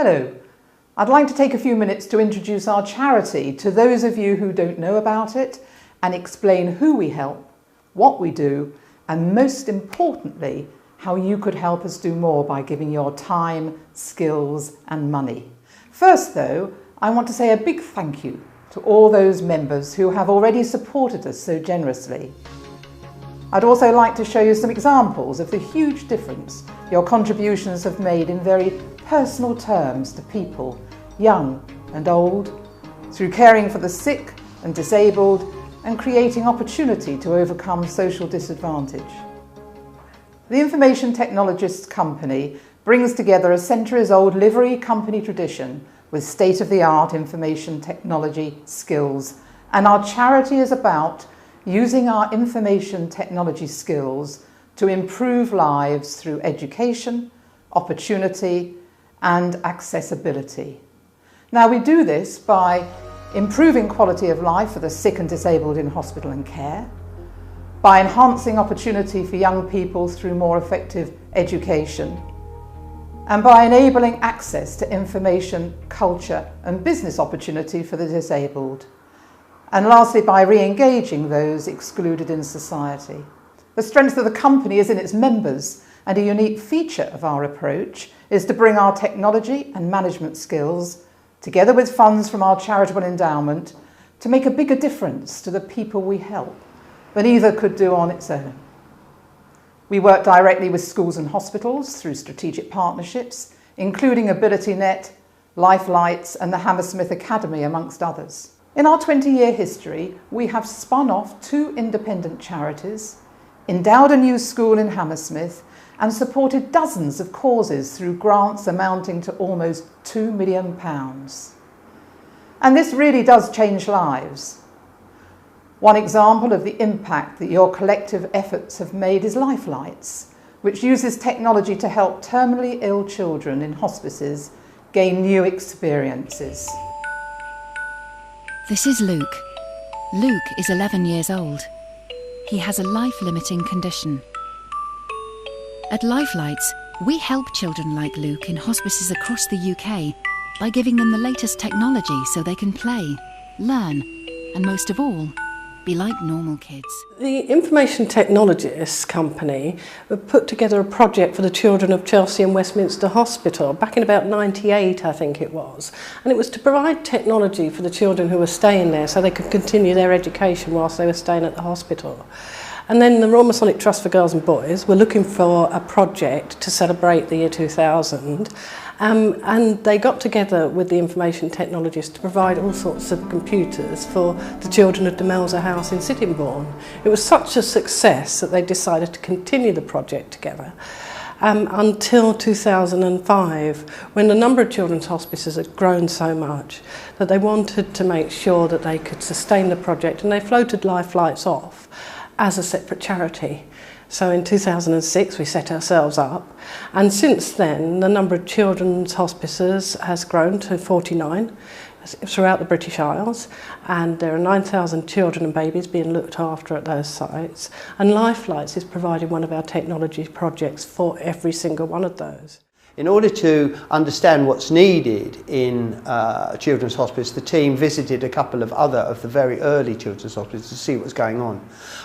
Hello, I'd like to take a few minutes to introduce our charity to those of you who don't know about it and explain who we help, what we do, and most importantly, how you could help us do more by giving your time, skills and money. First though, I want to say a big thank you to all those members who have already supported us so generously. I'd also like to show you some examples of the huge difference your contributions have made in very personal terms to people, young and old, through caring for the sick and disabled and creating opportunity to overcome social disadvantage. The Information Technologists Company brings together a centuries-old livery company tradition with state-of-the-art information technology skills, and our charity is about using our information technology skills to improve lives through education, opportunity and accessibility. Now we do this by improving quality of life for the sick and disabled in hospital and care, by enhancing opportunity for young people through more effective education, and by enabling access to information, culture and business opportunity for the disabled. And lastly, by re-engaging those excluded in society. The strength of the company is in its members, and a unique feature of our approach is to bring our technology and management skills, together with funds from our charitable endowment, to make a bigger difference to the people we help than either could do on its own. We work directly with schools and hospitals through strategic partnerships, including AbilityNet, Lifelites and the Hammersmith Academy, amongst others. In our 20-year history, we have spun off 2 independent charities, endowed a new school in Hammersmith, and supported dozens of causes through grants amounting to almost £2 million. And this really does change lives. One example of the impact that your collective efforts have made is Lifelites, which uses technology to help terminally ill children in hospices gain new experiences. This is Luke. Luke is 11 years old. He has a life-limiting condition. At Lifelites, we help children like Luke in hospices across the UK by giving them the latest technology so they can play, learn, and most of all, be like normal kids. The Information Technologists Company put together a project for the children of Chelsea and Westminster Hospital back in about '98, I think it was. And it was to provide technology for the children who were staying there so they could continue their education whilst they were staying at the hospital. And then the Royal Masonic Trust for Girls and Boys were looking for a project to celebrate the year 2000. And they got together with the information technologists to provide all sorts of computers for the children of Demelza House in Sittingbourne. It was such a success that they decided to continue the project together until 2005, when the number of children's hospices had grown so much that they wanted to make sure that they could sustain the project, and they floated Lifelites off as a separate charity. So in 2006 we set ourselves up, and since then the number of children's hospices has grown to 49 throughout the British Isles, and there are 9,000 children and babies being looked after at those sites, and Lifelites is providing one of our technology projects for every single one of those. In order to understand what's needed in children's hospice, the team visited a couple of the very early children's hospices to see what's going on.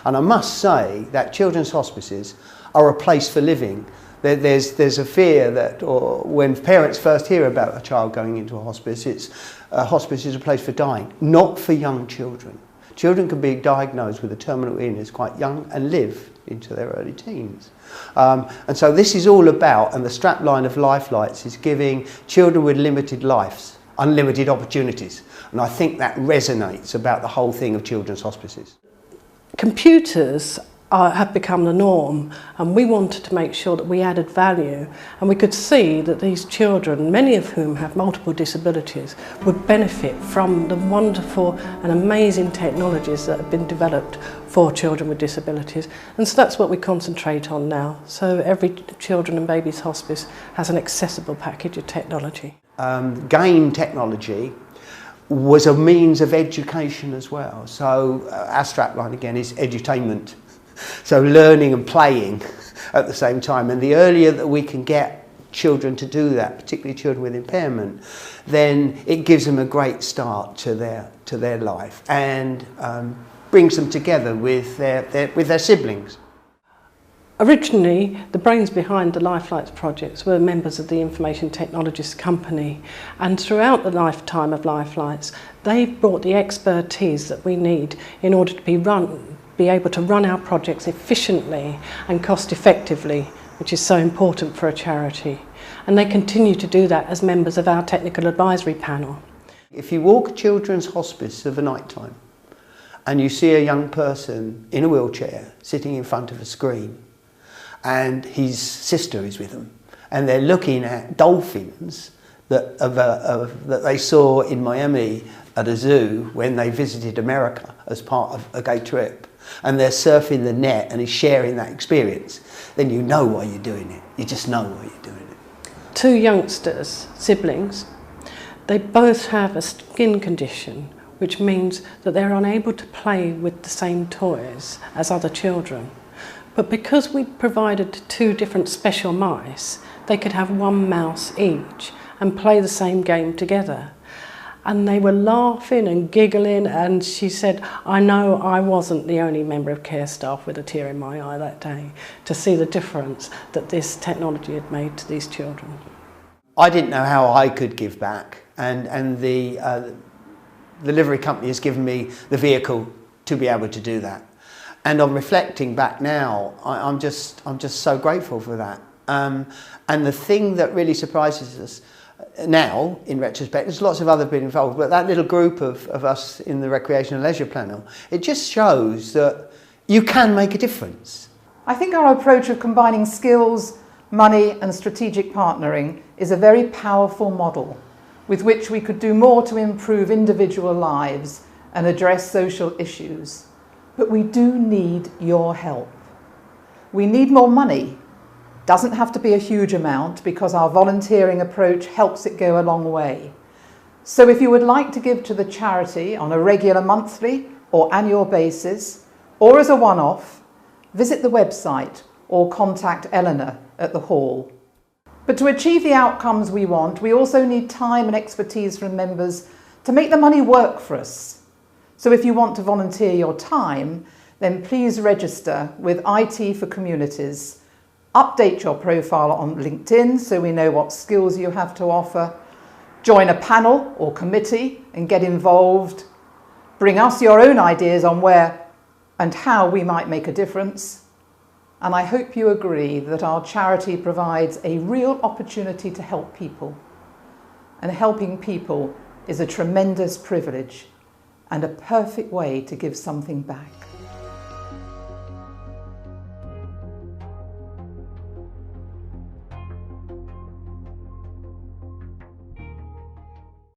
And I must say that children's hospices are a place for living. There's a fear that when parents first hear about a child going into a hospice is a place for dying, not for young children. Children can be diagnosed with a terminal illness quite young and live into their early teens. And so this is all about, and the strapline of Lifelites is giving children with limited lives unlimited opportunities. And I think that resonates about the whole thing of children's hospices. Computers have become the norm, and we wanted to make sure that we added value, and we could see that these children, many of whom have multiple disabilities, would benefit from the wonderful and amazing technologies that have been developed for children with disabilities. And so that's what we concentrate on now. So every children and babies hospice has an accessible package of technology. Game technology was a means of education as well. So our strapline again is edutainment. So learning and playing at the same time, and the earlier that we can get children to do that, particularly children with impairment, then it gives them a great start to their life and brings them together with their siblings. Originally, the brains behind the Lifelites projects were members of the Information Technologists Company, and throughout the lifetime of Lifelites, they've brought the expertise that we need in order to be able to run our projects efficiently and cost effectively, which is so important for a charity. And they continue to do that as members of our technical advisory panel. If you walk a children's hospice of a night time and you see a young person in a wheelchair sitting in front of a screen, and his sister is with them, and they're looking at dolphins that they saw in Miami at a zoo when they visited America as part of a gay trip, and they're surfing the net and he's sharing that experience, then you know why you're doing it. You just know why you're doing it. Two youngsters, siblings, they both have a skin condition, which means that they're unable to play with the same toys as other children. But because we provided two different special mice, they could have one mouse each and play the same game together. And they were laughing and giggling, and she said, I know I wasn't the only member of care staff with a tear in my eye that day to see the difference that this technology had made to these children. I didn't know how I could give back, and the livery company has given me the vehicle to be able to do that. And on reflecting back now, I'm just so grateful for that. And the thing that really surprises us now, in retrospect, there's lots of other people involved, but that little group of us in the Recreation and Leisure Panel, it just shows that you can make a difference. I think our approach of combining skills, money and strategic partnering is a very powerful model with which we could do more to improve individual lives and address social issues. But we do need your help. We need more money. Doesn't have to be a huge amount because our volunteering approach helps it go a long way. So if you would like to give to the charity on a regular monthly or annual basis, or as a one-off, visit the website or contact Eleanor at the hall. But to achieve the outcomes we want, we also need time and expertise from members to make the money work for us. So if you want to volunteer your time, then please register with IT for Communities. Update your profile on LinkedIn so we know what skills you have to offer. Join a panel or committee and get involved. Bring us your own ideas on where and how we might make a difference. And I hope you agree that our charity provides a real opportunity to help people. And helping people is a tremendous privilege and a perfect way to give something back.